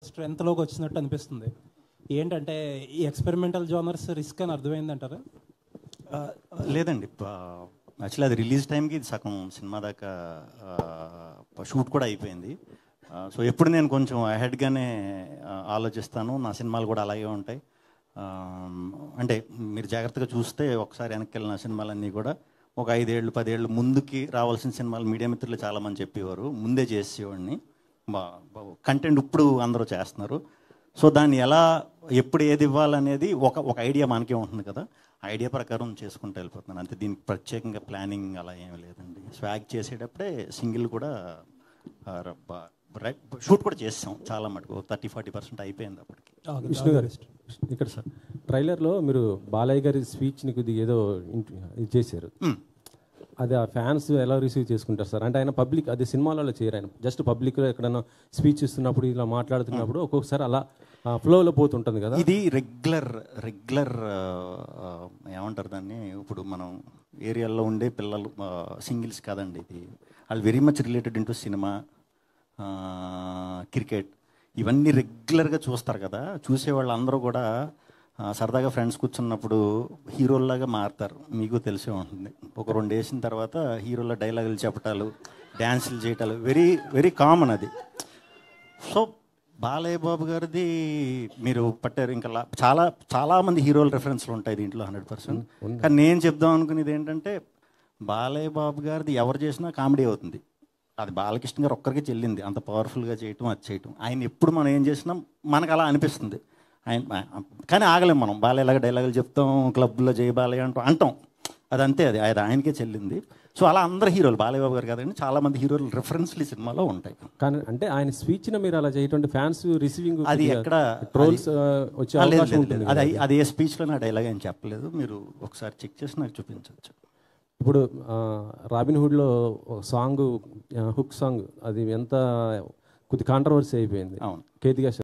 స్ట్రెంత్లోకి వచ్చినట్టు అనిపిస్తుంది. ఏంటంటే ఈ ఎక్స్పెరిమెంటల్ జోనర్స్ రిస్క్ అని అర్థమైందంటారా? లేదండి, యాక్చువల్లీ అది రిలీజ్ టైంకి ఇది సగం సినిమా దాకా షూట్ కూడా అయిపోయింది. సో ఎప్పుడు నేను కొంచెం అహెడ్గానే ఆలోచిస్తాను, నా సినిమాలు కూడా అలాగే ఉంటాయి. అంటే మీరు జాగ్రత్తగా చూస్తే ఒకసారి వెనక్కి వెళ్ళిన సినిమాలన్నీ కూడా ఒక 5 ఏళ్ళు 10 ఏళ్ళు ముందుకి రావాల్సిన సినిమాలు మీడియా మిత్రులు చాలామంది చెప్పేవారు, ముందే చేసేవాడిని. కంటెంట్ ఇప్పుడు అందరూ చేస్తున్నారు. సో దాన్ని ఎలా ఎప్పుడు ఏది ఇవ్వాలనేది ఒక ఐడియా మనకే ఉంటుంది కదా, ఐడియా ప్రకారం చేసుకుంటూ వెళ్ళిపోతున్నాను అంతే. దీనికి ప్రత్యేకంగా ప్లానింగ్ అలా ఏమీ లేదండి. స్వాగ్ చేసేటప్పుడే సింగిల్ కూడా షూట్ కూడా చేసాం చాలా మటుకు, 30-40% అయిపోయింది అప్పటికి. విష్ణు గారు ఇక్కడ సార్ ట్రైలర్లో మీరు బాలయ్య గారి స్పీచ్ని కొద్దిగా ఏదో ఇది చేశారు, అది ఆ ఫ్యాన్స్ ఎలా రిసీవ్ చేసుకుంటారు సార్? అంటే ఆయన పబ్లిక్, అది సినిమాలలో చేయరు, ఆయన జస్ట్ పబ్లిక్లో ఎక్కడైనా స్పీచ్ ఇస్తున్నప్పుడు ఇలా మాట్లాడుతున్నప్పుడు ఒక్కొక్కసారి అలా ఫ్లోలో పోతుంటుంది కదా. ఇది రెగ్యులర్ ఏమంటారు దాన్ని, ఇప్పుడు మనం ఏరియాలో ఉండే పిల్లలు సింగిల్స్ కాదండి, ఇది వాళ్ళు very much related into cinema, cricket, ఇవన్నీ రెగ్యులర్గా చూస్తారు కదా. చూసేవాళ్ళు అందరూ కూడా సరదాగా ఫ్రెండ్స్ కూర్చున్నప్పుడు హీరోల్లాగా మారుతారు, మీకు తెలిసే ఉంటుంది. ఒక 2 వేసిన తర్వాత హీరోల డైలాగులు చెప్పటాలు, డ్యాన్సులు చేయటాలు వెరీ వెరీ కామన్ అది. సో బాలయ్య బాబు గారిది మీరు పట్టారు, ఇంకా చాలామంది హీరోల రెఫరెన్స్లు ఉంటాయి దీంట్లో 100%. కానీ నేను చెప్దాం అనుకునేది ఏంటంటే, బాలయ్య బాబు గారిది ఎవరు చేసినా కామెడీ అవుతుంది. అది బాలకృష్ణ గారు ఒక్కరికి చెల్లింది, అంత పవర్ఫుల్గా చేయటం, అది చేయటం. ఆయన ఎప్పుడు మనం ఏం చేసినా మనకు అలా అనిపిస్తుంది. ఆయన కానీ ఆగలేం మనం, బాలయ్యలాగా డైలాగులు చెప్తాం, క్లబ్లో జై బాలయ్య అంటాం, అది అంతే, అది ఆయనకే చెల్లింది. సో అలా అందరు హీరోలు, బాలయ్య బాబు గారు కాదండి, చాలామంది హీరోలు రెఫరెన్స్లు ఈ సినిమాలో ఉంటాయి. కానీ అంటే ఆయన స్పీచ్ని మీరు అలా చేయటం ఫ్యాన్స్ రిసీవింగ్ అది ఎక్కడ ట్రోల్స్ వచ్చే అవకాశం ఉంటుంది. అది ఏ స్పీచ్లో నా డైలాగ్ అని చెప్పలేదు, మీరు ఒకసారి చెక్ చేసి నాకు చూపించవచ్చు. ఇప్పుడు రాబిన్హుడ్లో సాంగ్, హుక్ సాంగ్, అది ఎంత కొద్ది కాంట్రవర్సీ అయిపోయింది. అవును, కేతిగా